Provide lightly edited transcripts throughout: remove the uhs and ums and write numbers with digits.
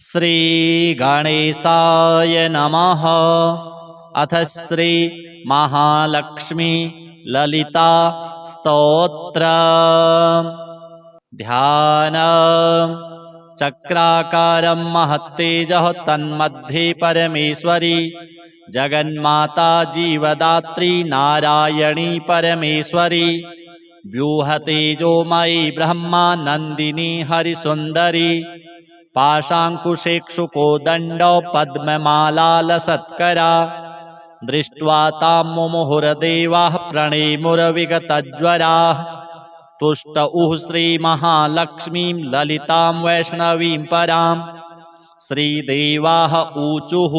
श्री गणेशाय नमः। अथ श्री महालक्ष्मी ललिता स्तोत्र। ध्यान। चक्राकारं महत्तेजः तन्मध्ये परमेश्वरी जगन्माता जीवदात्री नारायणी परमेश्वरी व्यूहतेजोमयी ब्रह्मा नंदिनी हरिसुंदरी पाशाङ्कुशेक्षुकोदण्डौ पद्ममालालसत्करा दृष्ट्वा तां मुमुहुर्देवाः प्रणेमुरविगतज्वराः तुष्टुः श्रीमहालक्ष्मीं ललितां वैष्णवीं परां। श्रीदेवाः ऊचुः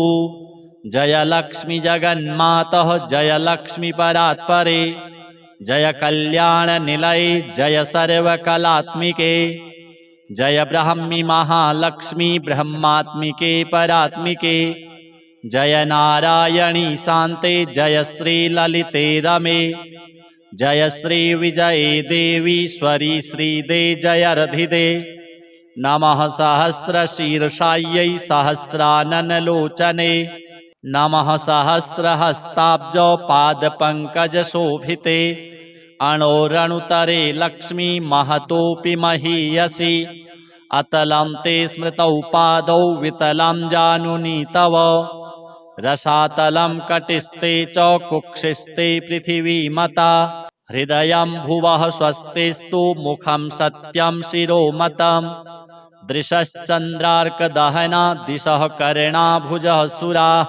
जय लक्ष्मी जगन्मातः जय लक्ष्मी परात्परे जय कल्याणनिलये जय सर्वकलात्मिके जय ब्रह्मी महालक्ष्मी ब्रह्मात्मिके परात्मिके जय नारायणी शान्ते जय श्री ललिते रमे जय श्री विजये देवी स्वरी श्रीदे जय रधिदे नमः सहस्रशीर्षायै सहस्राननलोचने नमः सहस्रहस्ताब्जौ पादपङ्कजशोभिते अणोरणुतरे लक्ष्मी महतोऽपि महीयसी अतलं ते स्मृतौ पादौ वितलं जानुनी तव रसातलं कटिस्ते च कुक्षिस्ते पृथिवीमता हृदयं भुवः स्वस्तिस्तु मुखं सत्यं शिरोमतं दृशश्चन्द्रार्कदहना दिशः कर्णाभुजः सुराः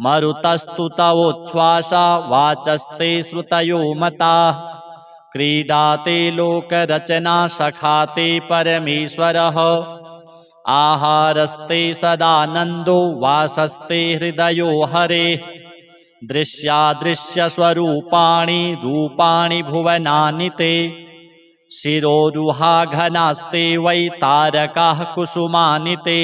मरुतस्तु तवोच्छ्वासा वाचस्ते श्रुतयो मताः क्रीडाते लोकरचना सखाते परमेश्वरः आहारस्ते सदानन्दो वासस्ते हृदयो हरेः दृश्यादृश्यस्वरूपाणि रूपाणि भुवनानि ते शिरोरुहाघनास्ते वै तारकाः कुसुमानि ते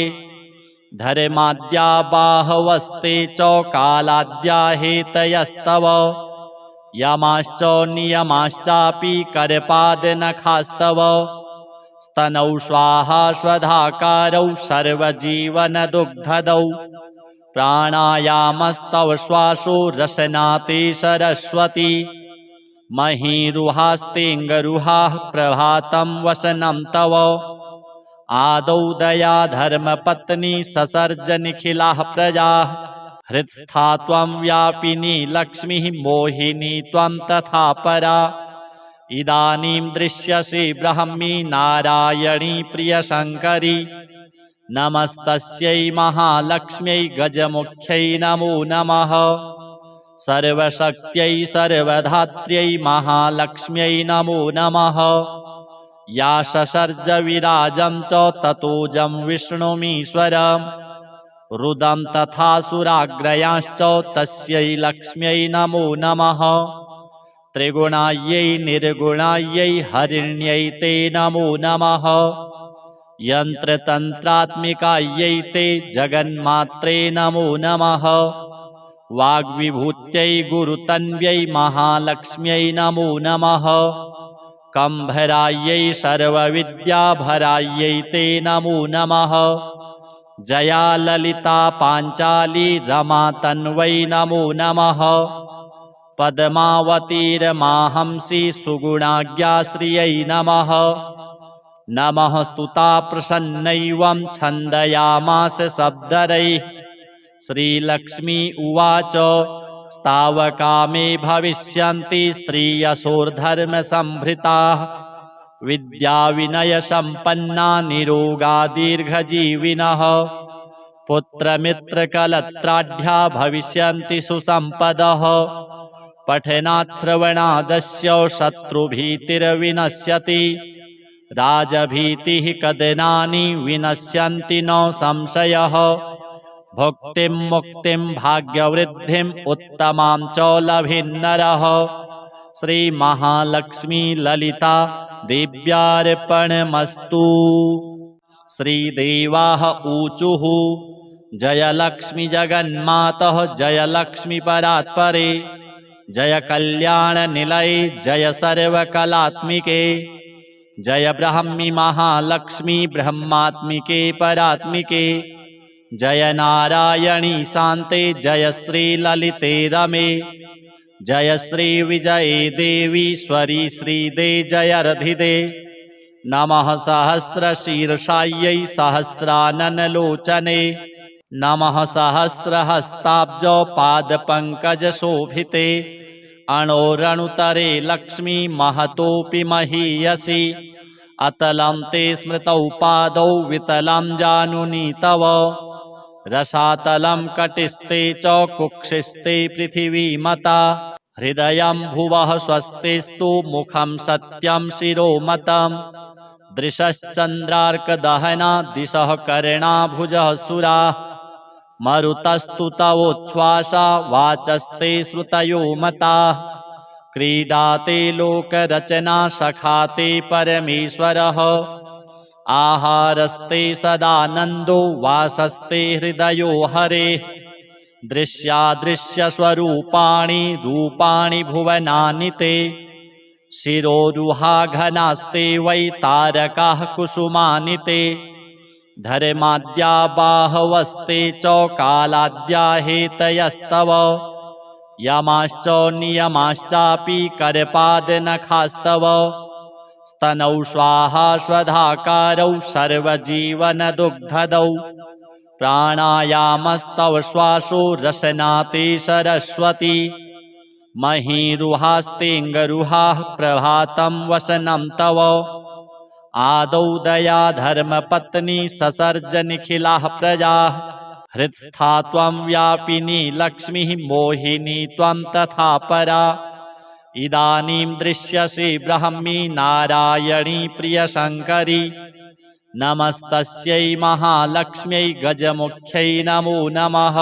धर्माद्या बाहवस्ते च कालाद्या हेतयस्तव यमाश्च नियमाश्चापि करपादनखास्तव स्तनौ स्वाहा स्वधाकारौ सर्वजीवनदुग्धदौ प्राणायामस्तव श्वासो रसनाते सरस्वती महीरुहास्तेऽङ्गरुहाः प्रभातं वसनं तव आदौ दया धर्मपत्नी ससर्ज निखिलाः प्रजाः हृत्स्था त्वं व्यापिनी लक्ष्मीः मोहिनी त्वं तथा परा इदानीं दृश्यसे ब्रह्मी नारायणी प्रियशङ्करी नमस्तस्यै महालक्ष्म्यै गजमुख्यै नमो नमः सर्वशक्त्यै सर्वधात्र्यै महालक्ष्म्यै नमो नमः या ससर्ज विराजं च ततोजं विष्णुमीश्वरं रुदं तथा सुराग्रयांश्च तस्यै लक्ष्म्यै नमो नमः त्रिगुणायै निर्गुणायै हरिण्यै ते नमो नमः यन्त्रतन्त्रात्मिकायै ते जगन्मात्रे नमो नमः वाग्विभूत्यै गुरुतन्व्यै महालक्ष्म्यै नमो नमः कंभरायै सर्वविद्याभरायै ते नमो नमः जया ललिता पाञ्चाली रमा तन्वै नमो नमः पद्मावतीर्माहंसी सुगुणाज्ञाश्रियै नमः नमः स्तुता प्रसन्नैवं छन्दयामास शब्दरैः श्रीलक्ष्मी उवाच स्तावकामे भविष्यन्ति स्त्रियशोर्धर्मसंभृताः विद्याविनयसम्पन्ना निरोगा दीर्घजीविनः पुत्रमित्रकलत्राढ्या भविष्यन्ति सुसम्पदः पठनाच्छ्रवणादस्य शत्रुभीतिर्विनश्यति राजभीतिः कदनानि विनश्यन्ति न संशयः भुक्तिं मुक्तिं भाग्यवृद्धिं उत्तमां च लभिन्नरः श्री महालक्ष्मी ललिता देव्यार्पणमस्तु। श्रीदेवाः ऊचुः जय लक्ष्मी जगन्मातः जय लक्ष्मी परात्परे जय कल्याणनिलये जय सर्वकलात्मिके जय ब्राह्मी महालक्ष्मी ब्रह्मात्मिके परात्मिके, जय नारायणी शान्ते जय श्री ललिते रमे, जय श्री विजये देवीश्वरी श्रीदे जयरधिदे, नमः सहस्रशीर्षायै सहस्राननलोचने, नमः सहस्रहस्ताब्जौ पादपङ्कजशोभिते, अणोरणुतरे लक्ष्मी महतोऽपि महीयसि, अतलं ते स्मृतौ पादौ वितलं जानुनि तव, रसातलं कटिस्ते च कुक्षिस्ते पृथिवीमता, हृदयं भुवः स्वस्तिस्तु मुखं सत्यं शिरोमतम्, दृशश्चन्द्रार्कदहना दिशः कर्णाभुजः सुराः, मरुतस्तु तवोच्छ्वासा वाचस्ते श्रुतयो मताः, क्रीडाते लोकरचना सखाते परमेश्वरः, आहारस्ते सदानन्दो वासस्ते हृदयो हरेः, दृश्यादृश्यस्वरूपाणि रूपाणि भुवनानि ते, शिरोरुहाघनास्ते वै तारकाः कुसुमानि ते, धर्माद्या बाहवस्ते च कालाद्या हेतयस्तव, यमाश्च नियमाश्चापि करपादनखास्तव, स्तनौ स्वाहा स्वधाकारौ सर्वजीवनदुग्धदौ, प्राणायामस्तव श्वासो रसनाते सरस्वती, महीरुहास्तेऽङ्गरुहाः प्रभातं वसनं तव, आदौ दया धर्मपत्नी ससर्जनिखिलाः प्रजाः, हृत्स्था त्वं व्यापिनी लक्ष्मीः मोहिनी त्वं तथा परा, इदानीं दृश्यसे ब्राह्मी नारायणी प्रियशङ्करी, नमस्तस्यै महालक्ष्म्यै गजमुख्यै नमो नमः,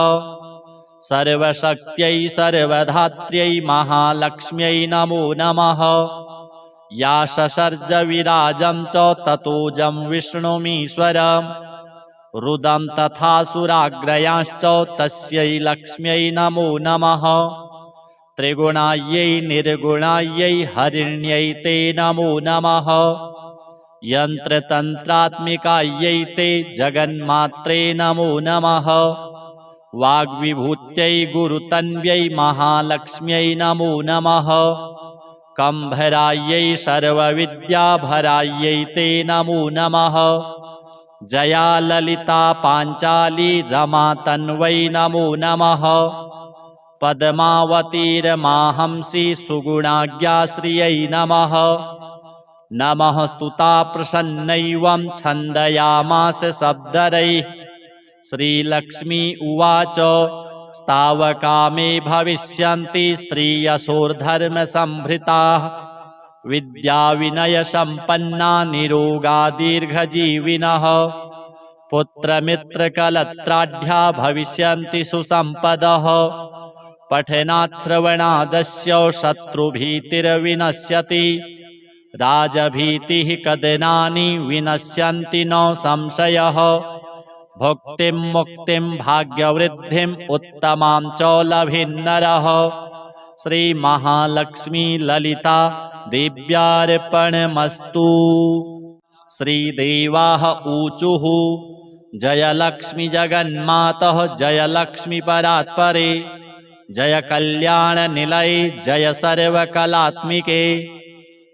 सर्वशक्त्यै सर्वधात्र्यै महालक्ष्म्यै नमो नमः, या ससर्ज विराजं च ततोजं विष्णुमीश्वरम्, रुदं तथा सुराग्रयांश्च तस्यै लक्ष्म्यै नमो नमः, त्रिगुणायै निर्गुणायै हरिण्यै ते नमो नमः, यन्त्रतन्त्रात्मिकायै ते जगन्मात्रे नमो नमः, वाग्विभूत्यै गुरुतन्व्यै महालक्ष्म्यै नमो नमः, कम्भरायै सर्वविद्याभरायै ते नमो नमः, जया ललिता पाञ्चाली रमा तन्वै नमो नमः, पद्मावतीर्माहंसि सुगुणाज्ञाश्रियै नमः, नमः स्तुता प्रसन्नैवं छन्दयामास शब्दरैः, श्रीलक्ष्मी उवाच स्तावका मे भविष्यन्ति स्त्रियशोर्धर्मसम्भृताः, विद्याविनयसम्पन्ना निरोगा दीर्घजीविनः, पुत्रमित्रकलत्राढ्या भविष्यन्ति सुसम्पदः, पठनात् श्रवणादस्य शत्रुभीतिर्विनश्यति, राजभीतिः कदनानि विनश्यन्ति न संशयः, भुक्तिं मुक्तिं भाग्यवृद्धिम् उत्तमां च लभिन्नरः, श्रीमहालक्ष्मी ललिता देव्यार्पणमस्तु। श्रीदेवाः ऊचुः जयलक्ष्मी जगन्मातः जयलक्ष्मी परात्परे, जय कल्याणनिलये जय सर्वकलात्मिके,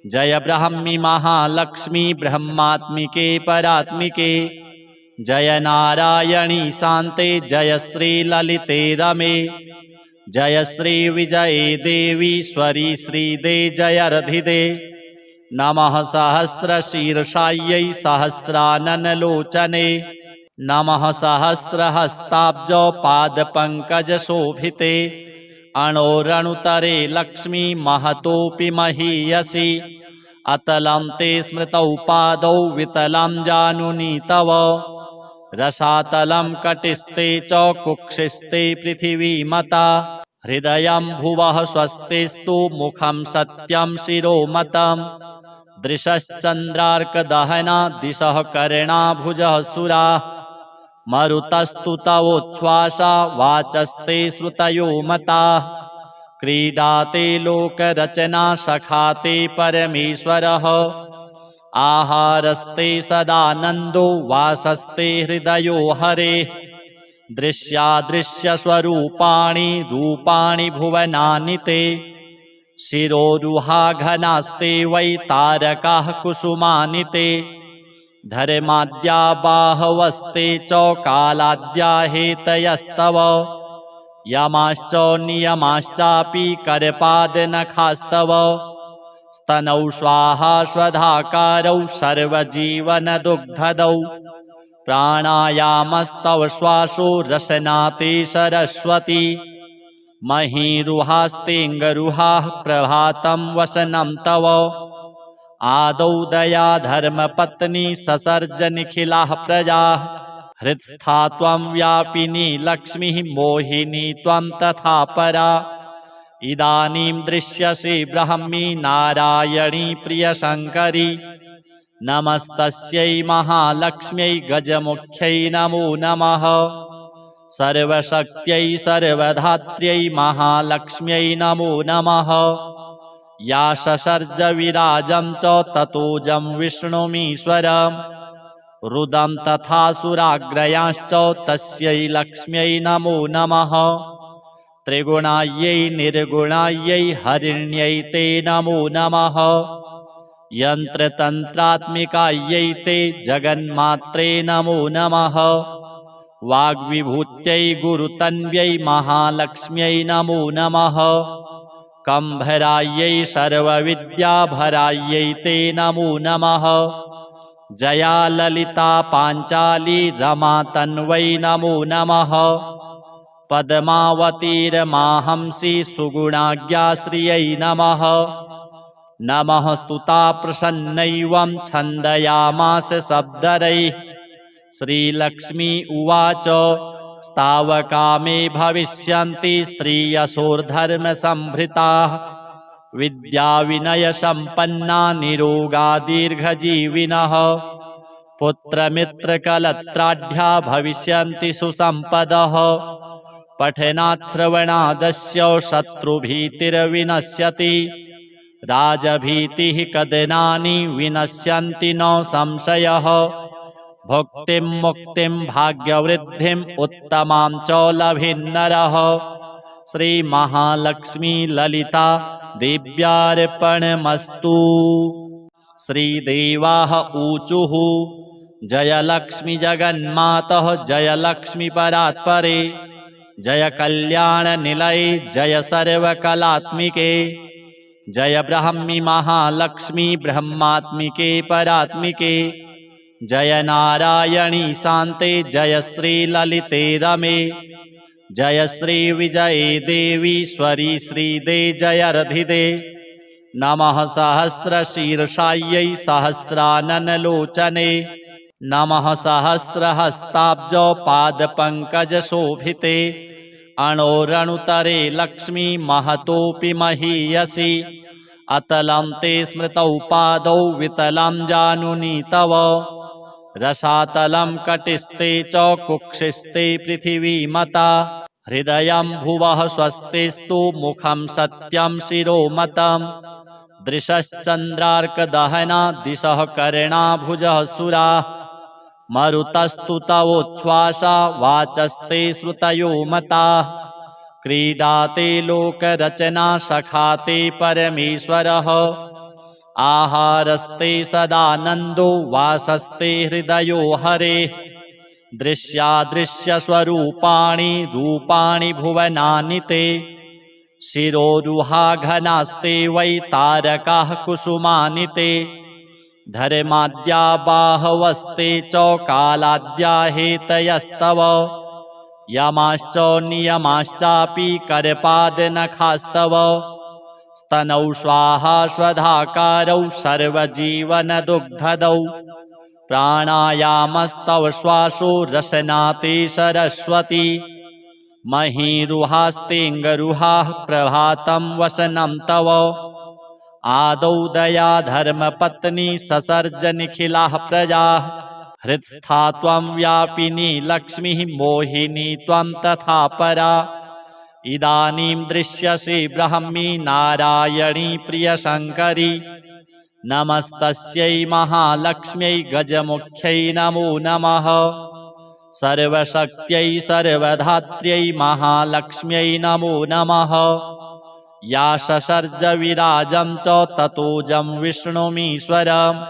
जय ब्राह्मी महालक्ष्मी ब्रह्मात्मिके परात्मिके, जय नारायणी शान्ते जय श्री ललिते रमे, जय श्री विजये देवीश्वरी श्रीदे जयरधिदे, नमः सहस्रशीर्षायै सहस्राननलोचने, नमः सहस्रहस्ताब्जौ पादपङ्कजशोभिते, अणोरणुतरे लक्ष्मी महतोऽपि महीयसि, अतलं ते स्मृतौ पादौ वितलं जानुनि तव, रसातलं कटिस्ते च कुक्षिस्ते पृथिवीमता, हृदयं भुवः स्वस्तिस्तु मुखं सत्यं शिरोमतम्, दृशश्चन्द्रार्कदहना दिशः कर्णाभुजः सुराः, मरुतस्तु तवोच्छ्वासा वाचस्ते श्रुतयो मताः, क्रीडाते लोकरचना सखाते परमेश्वरः, आहारस्ते सदानन्दो वासस्ते हृदयो हरे दृश्यादृश्यस्वरूपाणि रूपाणि भुवनानि ते शिरोरुहाघनास्ते वै तारकाः कुसुमानि ते धर्माद्या बाहवस्ते च कालाद्या हेतयस्तव यमाश्च नियमाश्चापि करपादनखास्तव स्तनौ स्वाहा स्वधाकारौ सर्वजीवनदुग्धदौ प्राणायामस्तव श्वासो रसनाते सरस्वती महीरुहास्तेऽङ्गरुहाः प्रभातं वसनं तव आदौ दया धर्मपत्नी ससर्ज निखिलाः प्रजाः हृत्स्था त्वं व्यापिनी लक्ष्मीः मोहिनी त्वं तथा परा इदानीं दृश्यसे ब्रह्मी नारायणी प्रियशङ्करी नमस्तस्यै महालक्ष्म्यै गजमुख्यै नमो नमः सर्वशक्त्यै सर्वधात्र्यै महालक्ष्म्यै नमो नमः या ससर्ज विराजं च ततोजं विष्णुमीश्वरं रुदं तथा सुराग्रयांश्च तस्यै लक्ष्म्यै नमो नमः त्रिगुणायै निर्गुणायै हरिण्यै ते नमो नमः यन्त्रतन्त्रात्मिकायै ते जगन्मात्रे नमो नमः वाग्विभूत्यै गुरुतन्व्यै महालक्ष्म्यै नमो नमः कंभरायै सर्वविद्याभरायै ते नमो नमः जया ललिता पाञ्चाली रमा तन्वै नमो नमः पद्मावतीर्माहंसि सुगुणाज्ञाश्रियै नमः नमः स्तुता प्रसन्नैवं छन्दयामास शब्दरैः श्रीलक्ष्मी उवाच स्तावका मे भविष्यन्ति स्त्रियशोर्धर्मसम्भृताः विद्याविनयसम्पन्ना निरोगा दीर्घजीविनः पुत्रमित्रकलत्राढ्या भविष्यन्ति सुसम्पदः पठनात् श्रवणादस्य शत्रुभीतिर्विनश्यति राजभीतिः कदनानि विनश्यन्ति न संशयः भुक्तिं मुक्तिं भाग्यवृद्धिम् उत्तमां च लभिन्नरः श्रीमहालक्ष्मी ललिता देव्यार्पणमस्तु। श्रीदेवाः ऊचुः जयलक्ष्मी जगन्मातः जयलक्ष्मी परात्परे जय कल्याणनिलये जय सर्वकलात्मिके जय ब्रह्मी महालक्ष्मी ब्रह्मात्मिके परात्मिके जय नारायणी शान्ते जय श्री ललिते रमे जय श्री विजये देवीश्वरी श्रीदे जयरधिदे नमः सहस्रशीर्षायै सहस्राननलोचने नमः सहस्रहस्ताब्ज पादपङ्कजशोभिते अणोरणुतरे लक्ष्मी महतोऽपि महीयसि अतलं ते स्मृतौ पादौ वितलं जानुनी तव रसातलं कटिस्ते च कुक्षिस्ते पृथिवीमता हृदयं भुवः स्वस्तिस्तु मुखं सत्यं शिरोमतं दृशश्चन्द्रार्कदहना दिशः कर्णाभुजः सुराः मरुतस्तु तवोच्छ्वासा वाचस्ते श्रुतयो मताः क्रीडाते लोकरचना सखाते परमेश्वरः आहारस्ते सदानन्दो वासस्ते हृदयो हरेः दृश्यादृश्यस्वरूपाणि रूपाणि भुवनानि ते शिरोरुहाघनास्ते वै तारकाः कुसुमानि ते धर्माद्या बाहवस्ते च कालाद्या हेतयस्तव यमाश्च नियमाश्चापि करपादनखास्तव स्तनौ स्वाहा स्वधाकारौ सर्वजीवनदुग्धदौ प्राणायामस्तव श्वासो रसनाते सरस्वती महीरुहास्तेऽङ्गरुहाः प्रभातं वसनं तव आदौ दया धर्मपत्नी ससर्ज निखिलाः प्रजाः हृत्स्था त्वं व्यापिनी लक्ष्मीः मोहिनी त्वं तथा परा इदानीं दृश्यसे ब्रह्मी नारायणी प्रियशङ्करी नमस्तस्यै महालक्ष्म्यै गजमुख्यै नमो नमः। सर्वशक्त्यै सर्वधात्र्यै महालक्ष्म्यै नमो नमः। या ससर्ज विराजं च ततोजं विष्णुमीश्वरम्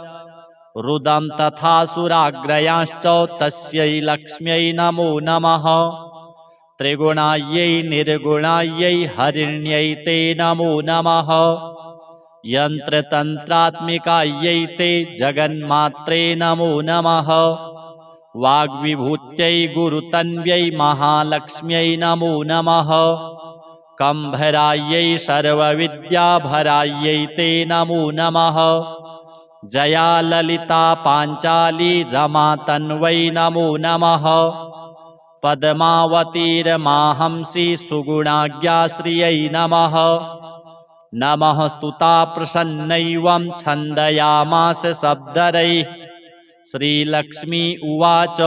रुदं तथा सुराग्रयांश्च तस्यै लक्ष्म्यै नमो नमः। त्रिगुणायै निर्गुणायै हरिण्यै ते नमो नमः। यन्त्रतन्त्रात्मिकायै ते जगन्मात्रे नमो नमः। वाग्विभूत्यै गुरुतन्व्यै महालक्ष्म्यै नमो नमः। कम्भरायै सर्वविद्याभरायै ते नमो नमः। जया ललिता पाञ्चाली रमा तन्वै नमो नमः। पद्मावतीर्माहंसि सुगुणाज्ञाश्रियै नमः। नमः स्तुता प्रसन्नैवं छन्दयामास शब्दरैः। श्रीलक्ष्मी उवाच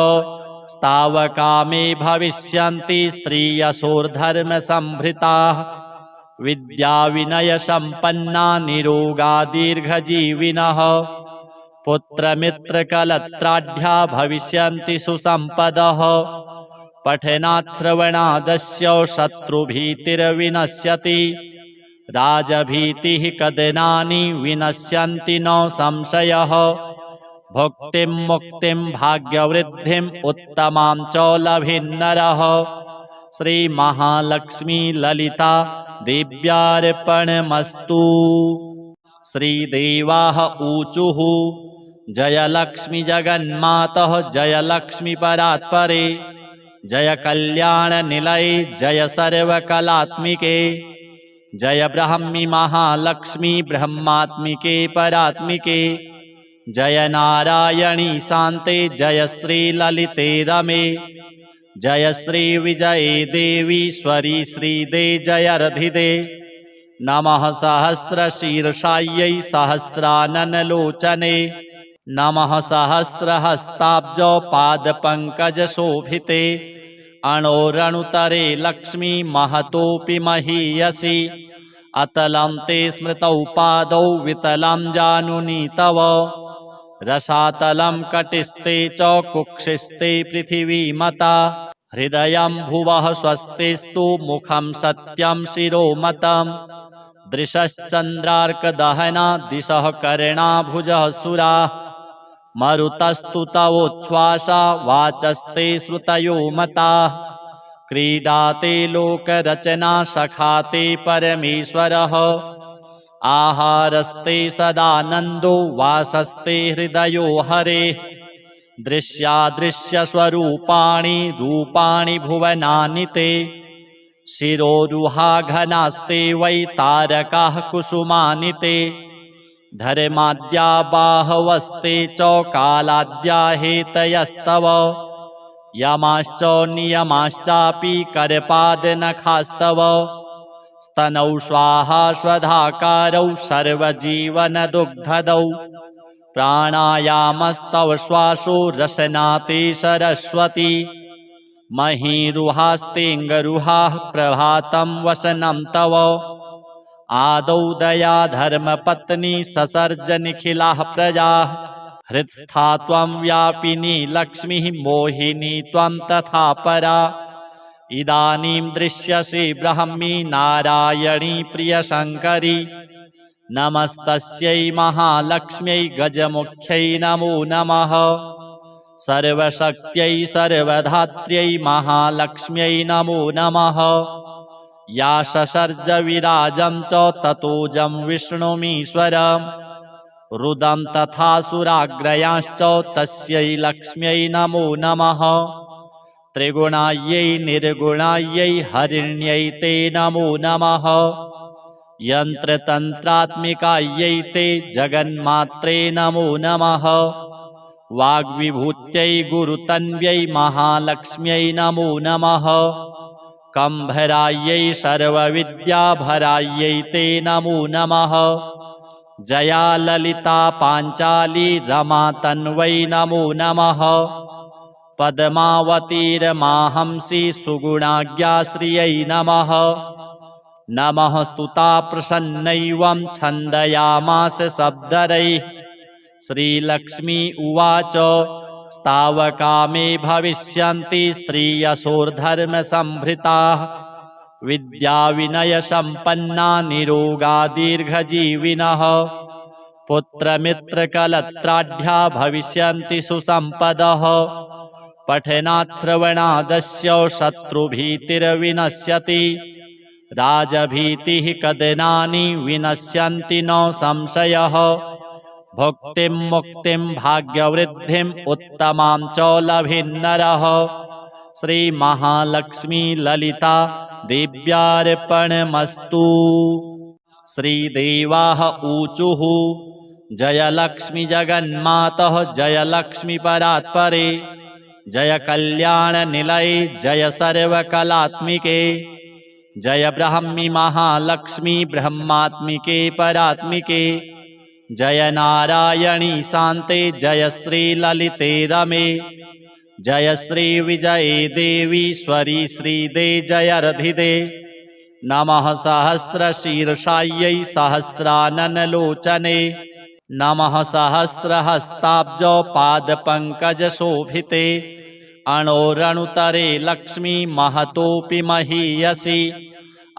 स्तावका मे भविष्यन्ति स्त्रियशोर्धर्मसम्भृताः विद्याविनयसम्पन्ना निरोगा दीर्घजीविनः। पुत्रमित्रकलत्राढ्या भविष्यन्ति सुसम्पदः। पठनाच्छ्रवणादस्य शत्रुभीतिर्विनश्यति। राजभीतिः कदनानि विनश्यन्ति न संशयः। भुक्तिं मुक्तिं भाग्यवृद्धिम् उत्तमां च लभिन्नरः। श्रीमहालक्ष्मी ललिता देव्यार्पणमस्तु। श्रीदेवाः ऊचुः जय लक्ष्मी जगन्मातः जय लक्ष्मी परात्परे जय कल्याणनिलये जय सर्वकलात्मिके जय ब्राह्मी महालक्ष्मी ब्रह्मात्मिके परात्मिके जय नारायणी शान्ते जय श्रीललिते रमे जय श्रीविजये देवीश्वरी श्रीदे जयरधिदे। नमः सहस्रशीर्षायै सहस्राननलोचने नमः सहस्रहस्ताब्ज पादपङ्कजशोभिते अणोरणुतरे लक्ष्मी महतोऽपि महीयसि। अतलं ते स्मृतौ पादौ वितलं जानुनि तव। रसातलं कटिस्ते च कुक्षिस्ते पृथिवीमता। हृदयं भुवः स्वस्तिस्तु मुखं सत्यं शिरोमतम्। दृशश्चन्द्रार्कदहना दिशः कर्णाभुजः सुराः। मरुतस्तु तवोच्छ्वासा वाचस्ते श्रुतयो मताः। क्रीडाते लोकरचना सखाते परमेश्वरः। आहारस्ते सदानन्दो वासस्ते हृदयो हरेः। दृश्यादृश्यस्वरूपाणि रूपाणि भुवनानि ते। शिरोरुहाघनास्ते वै तारकाः कुसुमानि ते। धर्माद्या बाहवस्ते च कालाद्या हेतयस्तव। यमाश्च नियमाश्चापि करपादनखास्तव। स्तनौ स्वाहा स्वधाकारौ सर्वजीवनदुग्धदौ। प्राणायामस्तव श्वासो रसनाते सरस्वती। महीरुहास्तेऽङ्गरुहाः प्रभातं वसनं तव। आदौ दया धर्मपत्नी ससर्ज निखिलाः प्रजाः। हृत्स्था त्वं व्यापिनी लक्ष्मीः मोहिनी त्वं तथा परा। इदानीं दृश्यसे ब्राह्मी नारायणी प्रियशङ्करी। नमस्तस्यै महालक्ष्म्यै गजमुख्यै नमो नमः। सर्वशक्त्यै सर्वधात्र्यै महालक्ष्म्यै नमो नमः। या ससर्ज विराजं च ततोजं विष्णुमीश्वरम् रुदं तथा सुराग्रयांश्च तस्यै लक्ष्म्यै नमो नमः। त्रिगुणायै निर्गुणायै हरिण्यै ते नमो नमः। यन्त्रतन्त्रात्मिकायै ते जगन्मात्रे नमो नमः। वाग्विभूत्यै गुरुतन्व्यै महालक्ष्म्यै नमो नमः। कम्भरायै सर्वविद्याभरायै ते नमो नमः। जया ललिता पाञ्चाली रमा तन्वै नमो नमः। पद्मावतीर्माहंसि सुगुणाज्ञाश्रियै नमः। नमः स्तुता प्रसन्नैवं छन्दयामास शब्दरैः। श्रीलक्ष्मी उवाच स्तावका मे भविष्यन्ति स्त्रियशोर्धर्मसम्भृताः विद्याविनयसम्पन्ना निरोगा दीर्घजीविनः पुत्रमित्रकलत्राढ्या भविष्यन्ति सुसम्पदः पठनात् श्रवणादस्य शत्रुभीतिर्विनश्यति राजभीतिः कदनानि विनश्यन्ति न संशयः भुक्तिं मुक्तिं भाग्यवृद्धिम् उत्तमां च लभिन्नरः श्रीमहालक्ष्मी ललिता देव्यार्पणमस्तु। श्रीदेवाः ऊचुः जयलक्ष्मी जगन्मातः जयलक्ष्मी परात्परे जय कल्याणनिलये जय सर्वकलात्मिके जय ब्राह्मी महालक्ष्मी ब्रह्मात्मिके परात्मिके जय नारायणी शान्ते जय श्रीललिते रमे जय श्रीविजये देवीश्वरी श्रीदे जयरधिदे नमः सहस्रशीर्षायै सहस्राननलोचने नमः सहस्रहस्ताब्ज पादपङ्कजशोभिते अणोरणुतरे लक्ष्मी महतोऽपि महीयसि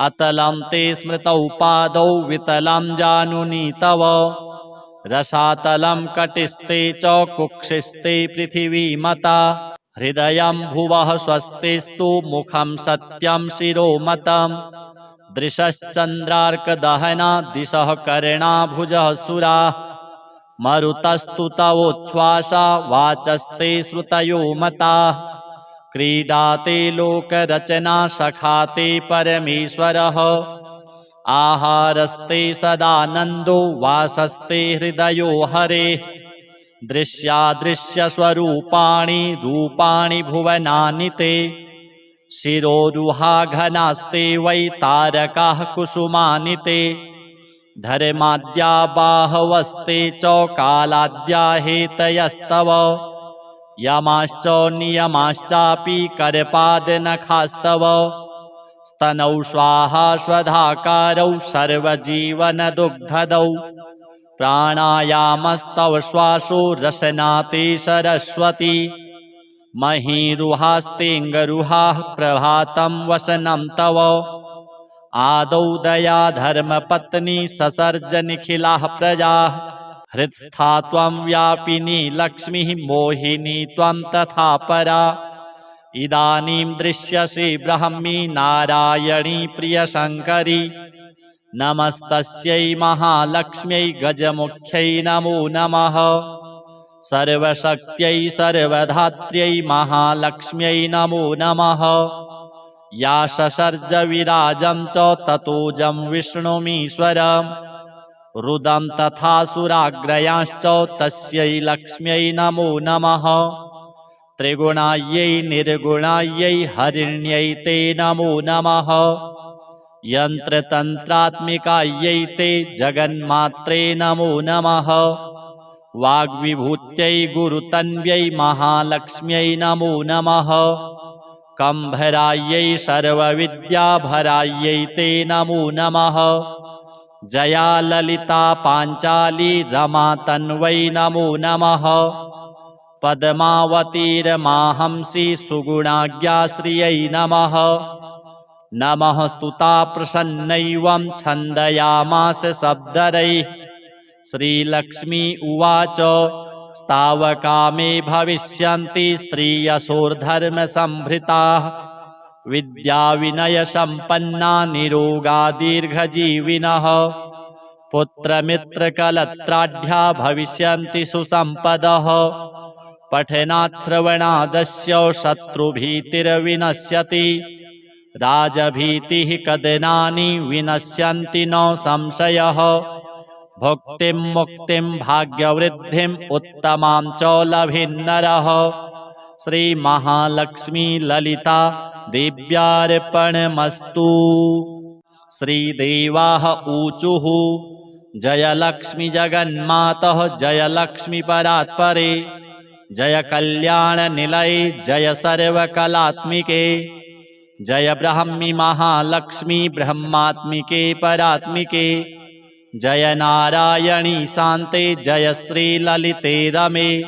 अतलं ते स्मृतौ पादौ वितलं जानुनि तव रसातलं कटिस्ते च कुक्षिस्ते पृथिवीमता हृदयं भुवः स्वस्तिस्तु मुखं सत्यं शिरोमतम् दृशश्चन्द्रार्कदहना दिशः कर्णा भुजः सुरा मरुतस्तु तवोच्छ्वासा वाचस्ते श्रुतयो मता क्रीडाते लोकरचना सखाते परमेश्वरः आहारस्ते सदानन्दो वासस्ते हृदयो हरे दृश्यादृश्यस्वरूपाणि रूपाणि भुवनानि ते शिरोरुहाघनास्ते वै तारकाः कुसुमानि ते धर्माद्या बाहवस्ते च कालाद्या हेतयस्तव यमाश्च नियमाश्चापि करपादनखास्तव स्तनौ स्वाहा स्वधाकारौ सर्वजीवनदुग्धदौ प्राणायामस्तव श्वासो रसनाते सरस्वती महीरुहास्तेऽङ्गरुहाः प्रभातं वसनं तव आदौ दया धर्मपत्नी ससर्ज निखिलाः प्रजाः हृत्स्था त्वं व्यापिनी लक्ष्मीः मोहिनी त्वं तथा परा इदानीं दृश्यसे ब्राह्मी नारायणी प्रियशङ्करी नमस्तस्यै महालक्ष्म्यै गजमुख्यै नमो नमः सर्वशक्त्यै सर्वधात्र्यै महालक्ष्म्यै नमो नमः या ससर्ज विराजं च ततोजं विष्णुमीश्वरं रुदं तथा सुराग्रयांश्च तस्यै लक्ष्म्यै नमो नमः त्रिगुणायै निर्गुणायै हरिण्यै ते नमो नमः यन्त्रतन्त्रात्मिकायै ते जगन्मात्रे नमो नमः वाग्विभूत्यै गुरुतन्व्यै महालक्ष्म्यै नमो नमः कम्भरायै सर्वविद्याभरायै ते नमो नमः जया ललिता पाञ्चाली रमा तन्वै नमो नमः पद्मावतीर्माहंसि सुगुणाज्ञाश्रियै नमः नमः स्तुता प्रसन्नैवं छन्दयामास शब्दरैः श्रीलक्ष्मी उवाच स्तावका मे भविष्यन्ति स्त्रियशोर्धर्मसम्भृताः विद्याविनयसम्पन्ना निरोगा दीर्घजीविनः पुत्रमित्रकलत्राढ्या भविष्यन्ति सुसम्पदः पठनात् श्रवणादस्य शत्रुभीतिर्विनश्यति राजभीतिः कदनानि विनश्यन्ति न संशयः भुक्तिं मुक्तिं भाग्यवृद्धिम् उत्तमां च लभिन्नरः श्रीमहालक्ष्मी ललिता देव्यार्पणमस्तु। श्रीदेवाः ऊचुः जयलक्ष्मी जगन्मातः जयलक्ष्मी परात्परे जय कल्याणनिलये जय सर्वकलात्मिके जय ब्राह्मी महालक्ष्मी ब्रह्मात्मिके परात्मिके, जय नारायणी शान्ते जय श्री ललिते रमे,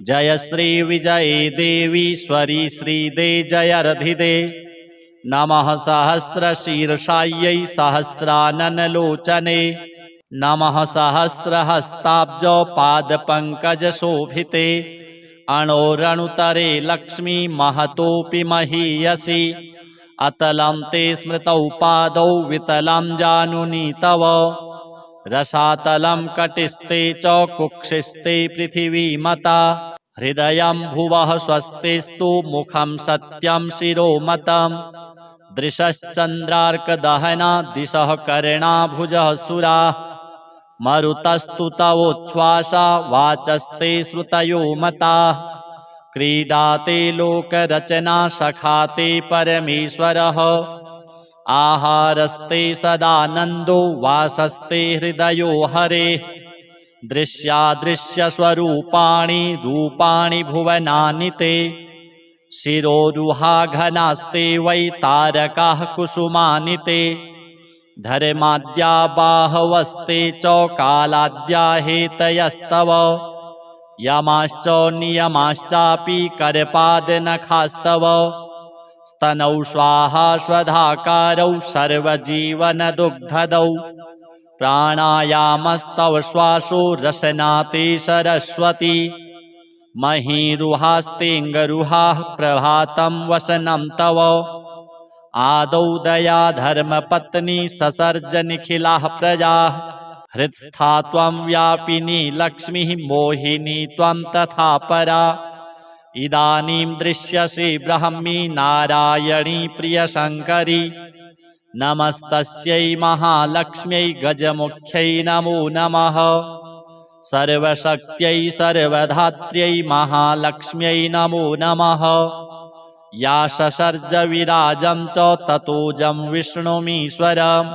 जय श्री विजये देवी स्वरी श्रीदे जयर्धिदे, नमः सहस्रशीर्षायै सहस्राननलोचने, नमः सहस्रहस्ताब्ज पादपङ्कजशोभिते, अणोरणुतरे लक्ष्मी महतोऽपि महीयसि, अतलं ते स्मृतौ पादौ वितलं जानुनि तव, रसातलं कटिस्ते च कुक्षिस्ते पृथिवीमता, हृदयं भुवः स्वस्तिस्तु मुखं सत्यं शिरोमतं, दृशश्चन्द्रार्कदहना दिशः कर्णाभुजः सुराः, मरुतस्तु तवोच्छ्वासा वाचस्ते श्रुतयो मताः, क्रीडाते लोकरचना सखाते परमेश्वरः, आहारस्ते सदानन्दो वासस्ते हृदयो हरेः, दृश्यादृश्यस्वरूपाणि रूपाणि भुवनानि ते, शिरोरुहाघनास्ते वै तारकाः कुसुमानि ते, धर्माद्या बाहवस्ते च कालाद्या हेतयस्तव, यमाश्च नियमाश्चापि करपादनखास्तव, स्तनौ स्वाहा स्वधाकारौ सर्वजीवनदुग्धदौ, प्राणायामस्तव श्वासो रसनाते सरस्वती, महीरुहास्तेऽङ्गरुहाः प्रभातं वसनं तव, आदौ दया धर्मपत्नी ससर्ज निखिलाः प्रजाः, हृत्स्था त्वं व्यापिनी लक्ष्मीः मोहिनी त्वं तथा परा, इदानीं दृश्यसे ब्राह्मी नारायणी प्रियशङ्करी, नमस्तस्यै महालक्ष्म्यै गजमुख्यै नमो नमः, सर्वशक्त्यै सर्वधात्र्यै महालक्ष्म्यै नमो नमः, या ससर्ज विराजं च ततोजं विष्णुमीश्वरं,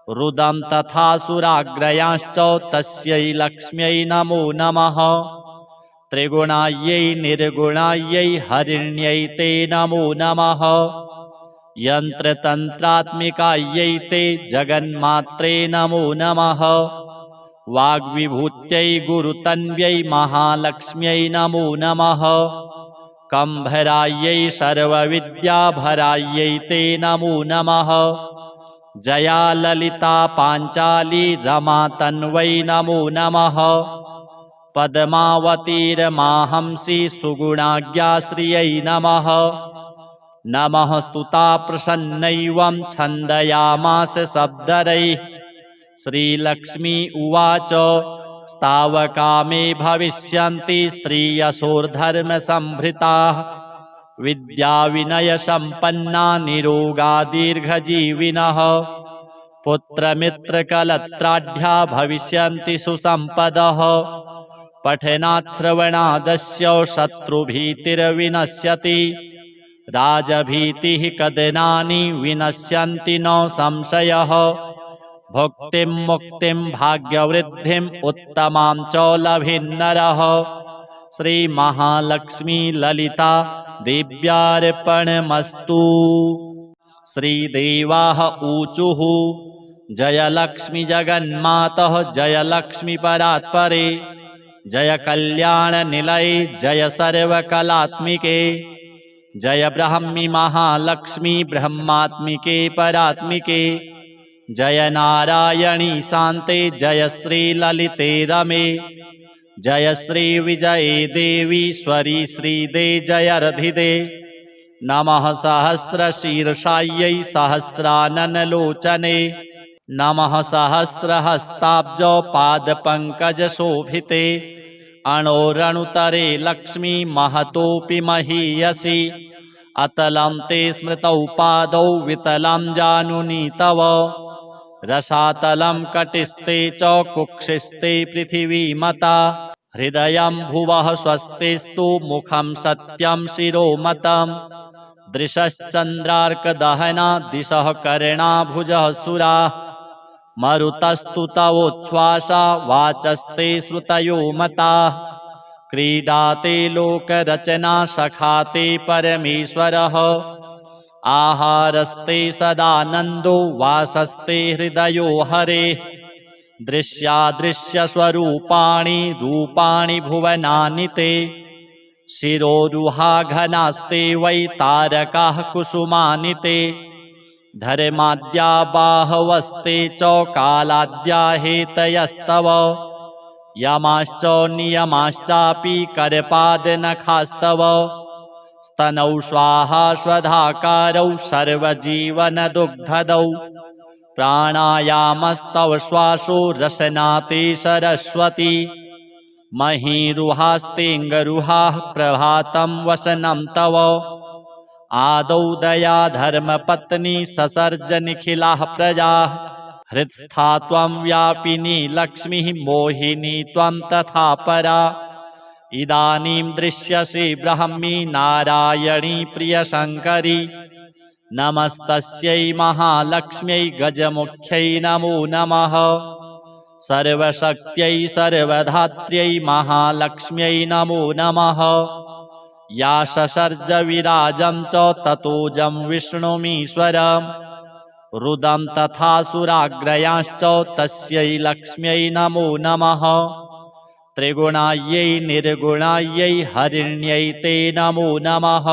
रुदं तथा सुराग्रयांश्च तस्यै लक्ष्म्यै नमो नमः, त्रिगुणायै निर्गुणायै हरिण्यै ते नमो नमः, यन्त्रतन्त्रात्मिकायै ते जगन्मात्रे नमो नमः, वाग्विभूत्यै गुरुतन्व्यै महालक्ष्म्यै नमो नमः, कम्भरायै सर्वविद्याभरायै ते नमो नमः, जया ललिता पाञ्चाली रमा तन्वै नमो नमः, पद्मावतीर्माहंसि सुगुणाज्ञाश्रियै नमः, नमः स्तुता प्रसन्नैवं छन्दयामास शब्दरैः, श्रीलक्ष्मी उवाच स्तावका मे भविष्यन्ति स्त्रियशोर्धर्मसम्भृताः, विद्याविनयसम्पन्ना निरोगा दीर्घजीविनः, पुत्रमित्रकलत्राढ्या भविष्यन्ति सुसम्पदः, पठनाच्छ्रवणादस्य शत्रुभीतिर्विनश्यति, राजभीतिः कदनानि विनश्यन्ति न संशयः, भुक्तिं मुक्तिं भाग्यवृद्धिम् उत्तमां च लभिन्नरः, श्रीमहालक्ष्मी ललिता देव्यार्पणमस्तु। श्रीदेवाः ऊचुः जयलक्ष्मी जगन्मातः जयलक्ष्मी परात्परे, जय कल्याणनिलये जय सर्वकलात्मिके, जय ब्राह्मी महालक्ष्मी ब्रह्मात्मिके परात्मिके, जय नारायणी शान्ते जय श्री ललिते रमे, जय श्री विजये देवी स्वरी श्रीदे जयर्धिदे, नमः सहस्रशीर्षायै सहस्राननलोचने, नमः सहस्रहस्ताब्ज पादपङ्कजशोभिते, अणोरणुतरे लक्ष्मी महतोऽपि महीयसि, अतलं ते स्मृतौ पादौ वितलं जानुनि तव, रसातलं कटिस्ते च कुक्षिस्ते पृथिवीमता, हृदयं भुवः स्वस्तिस्तु मुखं सत्यं शिरोमतं, दृशश्चन्द्रार्कदहना दिशः कर्णाभुजः सुराः, मरुतस्तु तवोच्छ्वासा वाचस्ते श्रुतयो मताः, क्रीडाते लोकरचना सखाते परमेश्वरः, आहारस्ते सदानन्दो वासस्ते हृदयो हरेः दृश्यादृश्यस्वरूपाणि रूपाणि भुवनानि ते शिरोरुहाघनास्ते वै तारकाः कुसुमानि ते धर्माद्या बाहवस्ते च कालाद्या हेतयस्तव यमाश्च नियमाश्चापि करपादनखास्तव स्तनौ स्वाहा स्वधाकारौ सर्वजीवनदुग्धदौ प्राणायामस्तव श्वासो रसनाते सरस्वती महीरुहास्तेऽङ्गरुहाः प्रभातं वसनं तव आदौ दया धर्मपत्नी ससर्ज निखिलाः प्रजाः हृत्स्था त्वं व्यापिनी लक्ष्मीः मोहिनी त्वं तथा परा इदानीं दृश्यसे ब्रह्मी नारायणी प्रियशङ्करी नमस्तस्यै महालक्ष्म्यै गजमुख्यै नमो नमः सर्वशक्त्यै सर्वधात्र्यै महालक्ष्म्यै नमो नमः या ससर्ज विराजं च ततोजं विष्णुमीश्वरम् रुदं तथा सुराग्रयांश्च तस्यै लक्ष्म्यै नमो नमः त्रिगुणायै निर्गुणायै हरिण्यै ते नमो नमः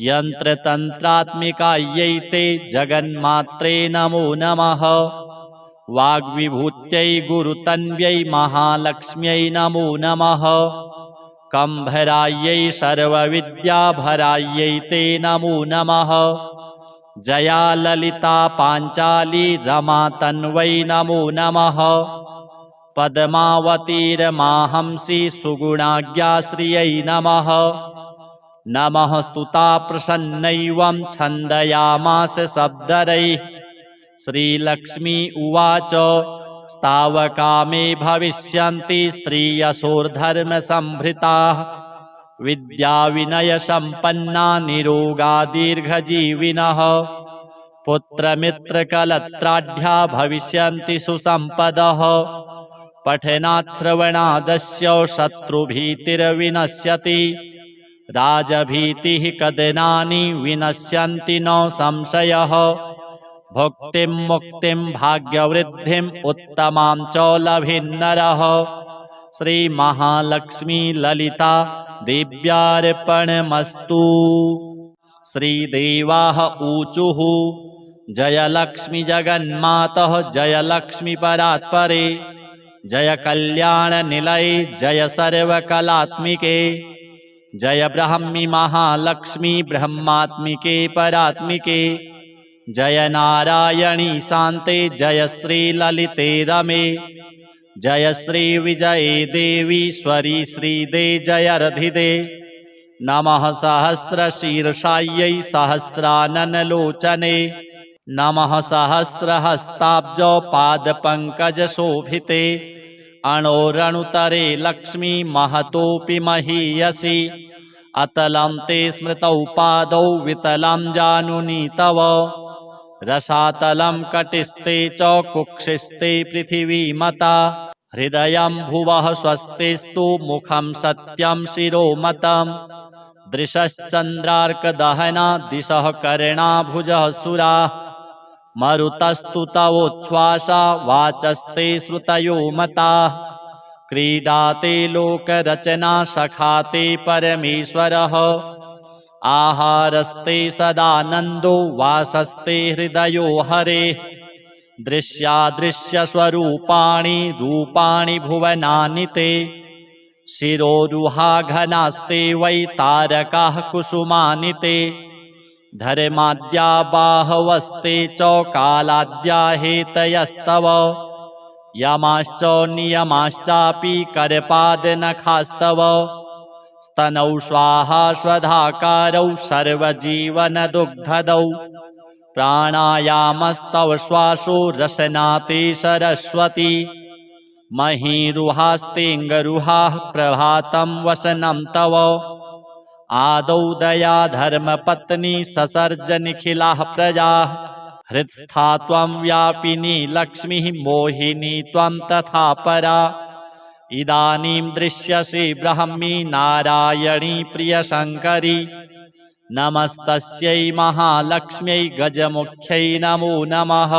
यन्त्रतन्त्रात्मिकायै ते जगन्मात्रे नमो नमः वाग्विभूत्यै गुरुतन्व्यै महालक्ष्म्यै नमो नमः कम्भरायै सर्वविद्याभरायै ते नमो नमः जया ललिता पाञ्चाली रमा तन्वै नमो नमः पद्मावतीर्माहंसि सुगुणाज्ञाश्रियै नमः नमः स्तुता प्रसन्नैवं छन्दयामास शब्दरैः श्रीलक्ष्मी उवाच स्तावका मे भविष्यन्ति स्त्रियशोर्धर्मसम्भृताः विद्याविनयसम्पन्ना निरोगा दीर्घजीविनः पुत्रमित्रकलत्राढ्या भविष्यन्ति सुसम्पदः पठनात् श्रवणादस्य शत्रुभीतिर्विनश्यति राजभीतिः कदनानि विनश्यन्ति न संशयः भुक्तिं मुक्तिं भाग्यवृद्धिम् उत्तमां च लभिन्नरः श्रीमहालक्ष्मी ललिता देव्यार्पणमस्तु। श्रीदेवाः ऊचुः जयलक्ष्मी जगन्मातः जयलक्ष्मी परात्परे जय कल्याणनिलये जय सर्वकलात्मिके जय ब्राह्मी महालक्ष्मी ब्रह्मात्मिके परात्मिके जय नारायणी शान्ते जय श्रीललिते रमे जय श्रीविजये देवीश्वरी श्रीदे जयरधिदे नमः सहस्रशीर्षायै सहस्राननलोचने नमः सहस्रहस्ताब्ज पादपङ्कजशोभिते अणोरणुतरे लक्ष्मी महतोऽपि महीयसि अतलं ते स्मृतौ पादौ वितलं जानुनि तव रसातलं कटिस्ते च कुक्षिस्ते पृथिवीमता हृदयं भुवः स्वस्तिस्तु मुखं सत्यं शिरोमतम् दृशश्चन्द्रार्कदहना दिशः कर्णाभुजः सुरा मरुतस्तु तवोच्छ्वासा वाचस्ते श्रुतयो मता क्रीडाते लोकरचना सखाते परमेश्वरः आहारस्ते सदानन्दो वासस्ते हृदयो हरेः दृश्यादृश्यस्वरूपाणि रूपाणि भुवनानि ते शिरोरुहाघनास्ते वै तारकाः कुसुमानि ते धर्माद्या बाहवस्ते च कालाद्या हेतयस्तव यमाश्च नियमाश्चापि करपादनखास्तव स्तनौ स्वाहा स्वधाकारौ सर्वजीवनदुग्धदौ प्राणायामस्तव श्वासो रसनाते सरस्वती महीरुहास्तेऽङ्गरुहाः प्रभातं वसनं तव आदौ दया धर्मपत्नी ससर्ज निखिलाः प्रजाः हृत्स्था त्वं व्यापिनी लक्ष्मीः मोहिनी त्वं तथा परा इदानीं दृश्यसे ब्रह्मी नारायणी प्रियशङ्करी नमस्तस्यै महालक्ष्म्यै गजमुख्यै नमो नमः।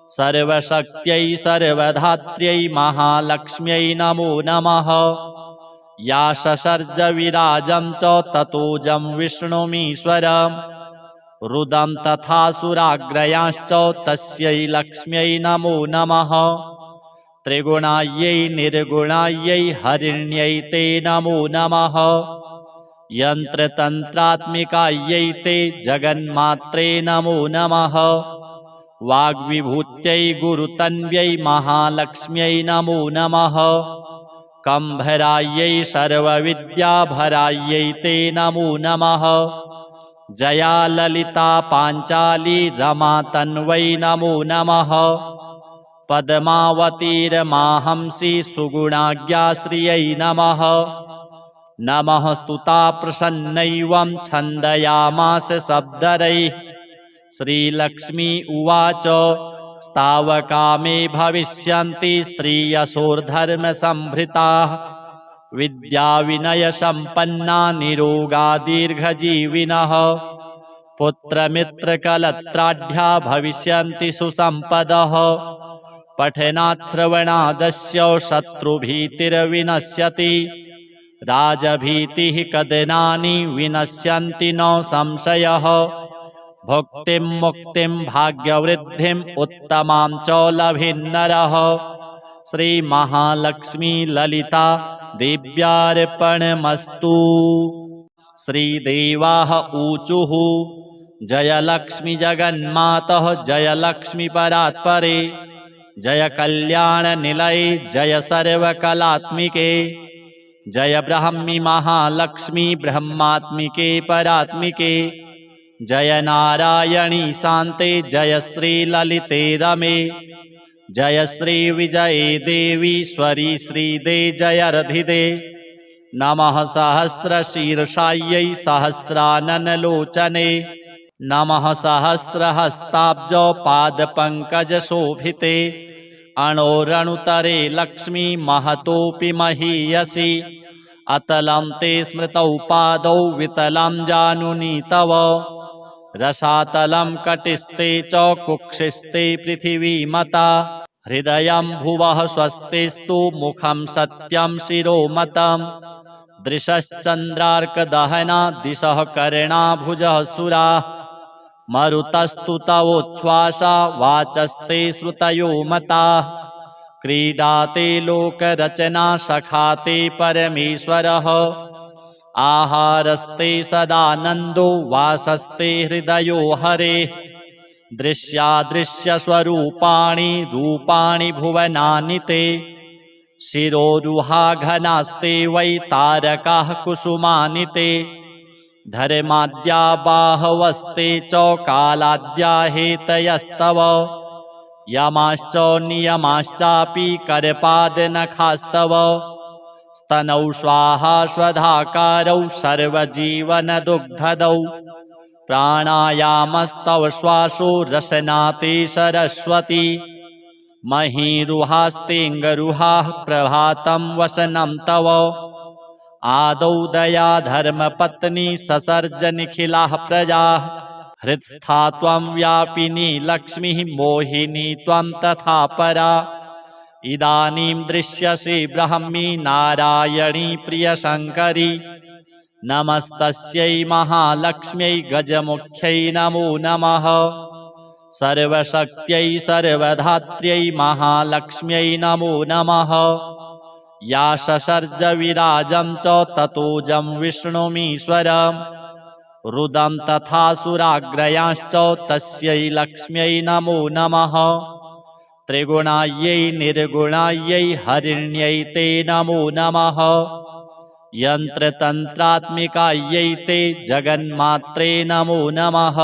सर्वशक्त्यै सर्वधात्र्यै महालक्ष्म्यै नमो नमः। या ससर्ज विराजं च ततोजं विष्णुमीश्वरम् रुदं तथा सुराग्रयांश्च तस्यै लक्ष्म्यै नमो नमः। त्रिगुणायै निर्गुणायै हरिण्यै ते नमो नमः। यन्त्रतन्त्रात्मिकायै ते जगन्मात्रे नमो नमः। वाग्विभूत्यै गुरुतन्व्यै महालक्ष्म्यै नमो नमः। कम्भरायै सर्वविद्याभरायै ते नमो नमः। जया ललिता पाञ्चाली रमा तन्वै नमो नमः। पद्मावतीर्माहंसि सुगुणाज्ञाश्रियै नमः। नमः स्तुता प्रसन्नैवं छन्दयामास शब्दरैः। श्रीलक्ष्मी उवाच स्तावका मे भविष्यन्ति स्त्रियशोर्धर्मसम्भृताः विद्याविनयसम्पन्ना निरोगा दीर्घजीविनः। पुत्रमित्रकलत्राढ्या भविष्यन्ति सुसम्पदः। पठनाच्छ्रवणादस्य शत्रुभीतिर्विनश्यति। राजभीतिः कदनानि विनश्यन्ति न संशयः। भुक्तिं मुक्तिं भाग्यवृद्धिम् उत्तमां च लभेन्नरः। श्रीमहालक्ष्मी ललिता देव्यार्पणमस्तु। श्रीदेवाः ऊचुः जयलक्ष्मी जगन्मातः जयलक्ष्मी परात्परे। जय कल्याणनिलये जय सर्वकलात्मिके। जय ब्राह्मी महालक्ष्मी ब्रह्मात्मिके परात्मिके। जय नारायणी शान्ते जय श्रीललिते रमे। जय श्रीविजये देवीश्वरी श्रीदे जयर्धिदे। नमः सहस्रशीर्षायै सहस्राननलोचने। नमः सहस्रहस्ताब्ज पादपङ्कजशोभिते। अणोरणुतरे लक्ष्मी महतोऽपि महीयसि। अतलं ते स्मृतौ पादौ वितलं जानुनि तव। रसातलं कटिस्ते च कुक्षिस्ते पृथिवीमता। हृदयं भुवः स्वस्तिस्तु मुखं सत्यं शिरोमतम्। दृशश्चन्द्रार्कदहना दिशः कर्णाभुजः सुराः। मरुतस्तु तवोच्छ्वासा वाचस्ते श्रुतयो मताः। क्रीडाते लोकरचना सखाते परमेश्वरः। आहारस्ते सदानन्दो वासस्ते हृदयो हरेः। दृश्यादृश्यस्वरूपाणि रूपाणि भुवनानि ते। शिरोरुहा घनास्ते वै तारकाः कुसुमानि ते। धर्माद्या बाहवस्ते च कालाद्या हेतयस्तव। यमाश्च नियमाश्चापि करपादनखास्तव। स्तनौ स्वाहा स्वधाकारौ सर्वजीवनदुग्धदौ। प्राणायामस्तव श्वासो रसनाते सरस्वती। महीरुहास्तेऽङ्गरुहाः प्रभातं वसनं तव। आदौ दया धर्मपत्नी ससर्ज निखिलाः प्रजाः। हृत्स्था त्वं व्यापिनी लक्ष्मीः मोहिनी त्वं तथा परा। इदानीं दृश्यसे ब्राह्मी नारायणी प्रियशङ्करी। नमस्तस्यै महालक्ष्म्यै गजमुख्यै नमो नमः। सर्वशक्त्यै सर्वधात्र्यै महालक्ष्म्यै नमो नमः। या ससर्ज विराजं च ततोजं विष्णुमीश्वरम् रुदं तथा सुराग्रयांश्च तस्यै लक्ष्म्यै नमो नमः। त्रिगुणायै निर्गुणायै हरिण्यै ते नमो नमः। यन्त्रतन्त्रात्मिकायै ते जगन्मात्रे नमो नमः।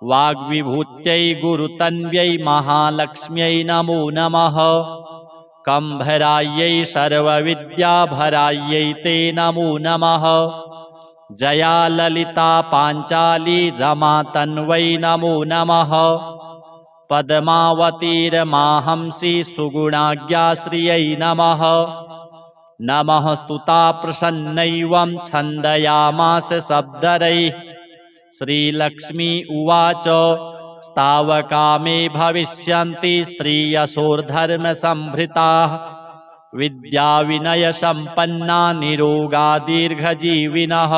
वाग्विभूत्यै गुरुतन्व्यै महालक्ष्म्यै नमो नमः। कम्भरायै सर्वविद्याभरायै ते नमो नमः। जया ललिता पाञ्चाली रमा तन्वै नमो नमः। पद्मावतीर्माहंसि सुगुणाज्ञाश्रियै नमः। नमः स्तुता प्रसन्नैवं छन्दयामास शब्दरैः। श्रीलक्ष्मी उवाच स्तावका मे भविष्यन्ति स्त्रियशोर्धर्मसम्भृताः विद्याविनयसम्पन्ना निरोगा दीर्घजीविनः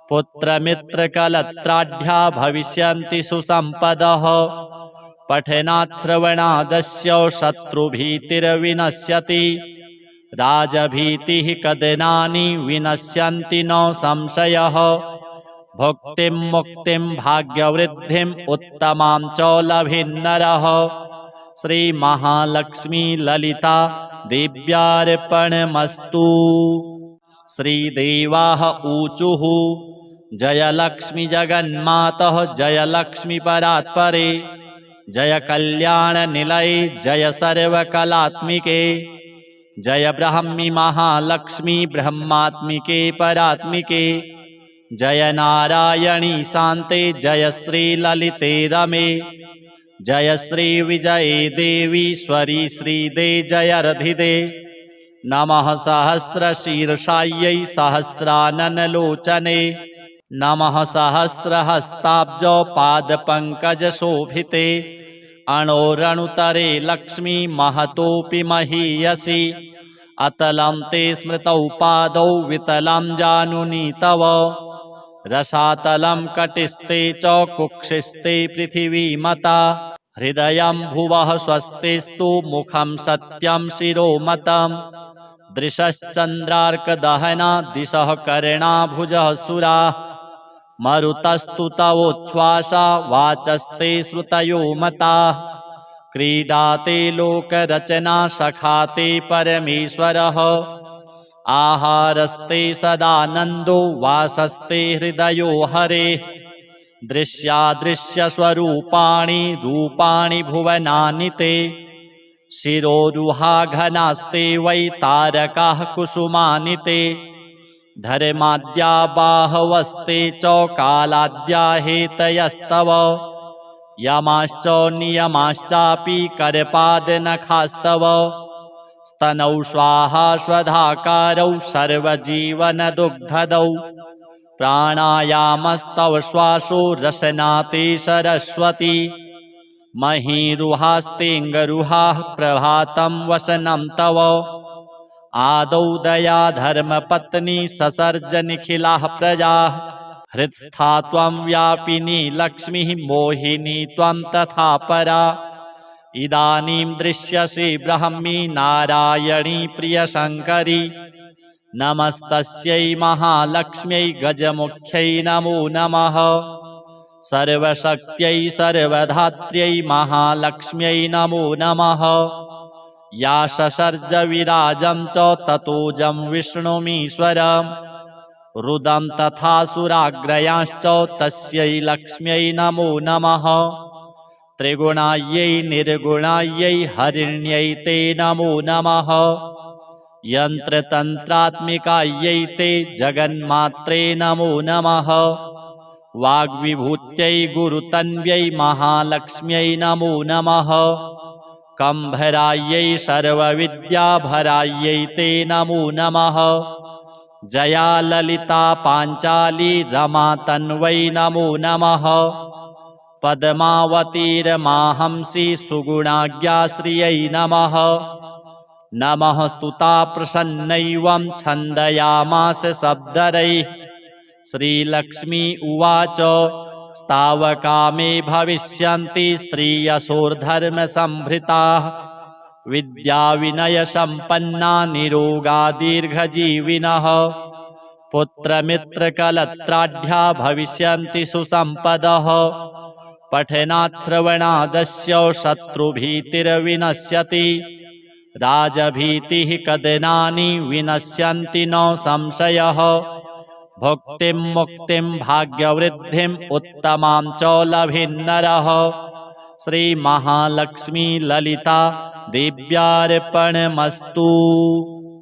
पुत्रमित्रकलत्राढ्या भविष्यन्ति सुसम्पदः पठनात् श्रवणादस्य शत्रुभीतिर्विनश्यति राजभीतिः कदनानि विनश्यन्ति न संशयः भुक्तिं मुक्तिं भाग्यवृद्धिम् उत्तमां च लभिन्नरः श्रीमहालक्ष्मी ललिता देव्यार्पणमस्तु। श्रीदेवाः ऊचुः जय लक्ष्मी जगन्मातः जय लक्ष्मी परात्परे जय कल्याणनिलये जय सर्वकलात्मिके जय ब्राह्मी महालक्ष्मी ब्रह्मात्मिके परात्मिके जय नारायणी शान्ते जय श्री ललिते रमे जय श्री विजये देवीश्वरी श्रीदे जयरधिदे नमः सहस्रशीर्षायै सहस्राननलोचने नमः सहस्रहस्ताब्ज पादपङ्कजशोभिते अणोरणुतरे लक्ष्मी महतोऽपि महीयसि अतलं ते स्मृतौ पादौ वितलं जानुनि तव रसातलं कटिस्ते च कुक्षिस्ते पृथिवीमता हृदयं भुवः स्वस्तिस्तु मुखं सत्यं शिरोमतं दृशश्चन्द्रार्कदहना दिशः कर्णा भुजः सुरा मरुतस्तु तवोच्छ्वासा वाचस्ते श्रुतयो मता क्रीडाते लोकरचना सखाते परमेश्वरः आहारस्ते सदानन्दो वासस्ते हृदयो हरेः दृश्यादृश्यस्वरूपाणि रूपाणि भुवनानि ते शिरोरुहाघनास्ते वै तारकाः कुसुमानि ते धर्माद्या बाहवस्ते च कालाद्या हेतयस्तव यमाश्च नियमाश्चापि करपादनखास्तव स्तनौ स्वाहा स्वधाकारौ सर्वजीवनदुग्धदौ प्राणायामस्तव श्वासो रसनाते सरस्वती महीरुहास्तेऽङ्गरुहाः प्रभातं वसनं तव आदौ दया धर्मपत्नी ससर्ज निखिलाः प्रजाः हृत्स्था त्वं व्यापिनी लक्ष्मीः मोहिनी त्वं तथा परा इदानीं दृश्यसे ब्राह्मी नारायणी प्रियशङ्करी नमस्तस्यै महालक्ष्म्यै गजमुख्यै नमो नमः सर्वशक्त्यै सर्वधात्र्यै महालक्ष्म्यै नमो नमः या ससर्ज विराजं च ततोजं विष्णुमीश्वरम् रुदं तथा सुराग्रयांश्च तस्यै लक्ष्म्यै नमो नमः त्रिगुणायै निर्गुणायै हरिण्यै ते नमो नमः यन्त्रतन्त्रात्मिकायै ते जगन्मात्रे नमो नमः वाग्विभूत्यै गुरुतन्व्यै महालक्ष्म्यै नमो नमः कम्भरायै सर्वविद्याभरायै ते नमो नमः जया ललिता पाञ्चाली रमा तन्वै नमो नमः पद्मावतीर्माहंसि सुगुणाज्ञाश्रियै नमः नमः स्तुता प्रसन्नैवं छन्दयामास शब्दरैः श्रीलक्ष्मी उवाच स्तावका मे भविष्यन्ति स्त्रियशोर्धर्मसम्भृताः विद्याविनयसम्पन्ना निरोगा दीर्घजीविनः पुत्रमित्रकलत्राढ्या भविष्यन्ति सुसम्पदः पठनात् श्रवणादस्य शत्रुभीतिर्विनश्यति राजभीतिः कदनानि विनश्यन्ति न संशयः भुक्तिं मुक्तिं भाग्यवृद्धिम् उत्तमां च लभिन्नरः श्रीमहालक्ष्मी ललिता देव्यार्पणमस्तु।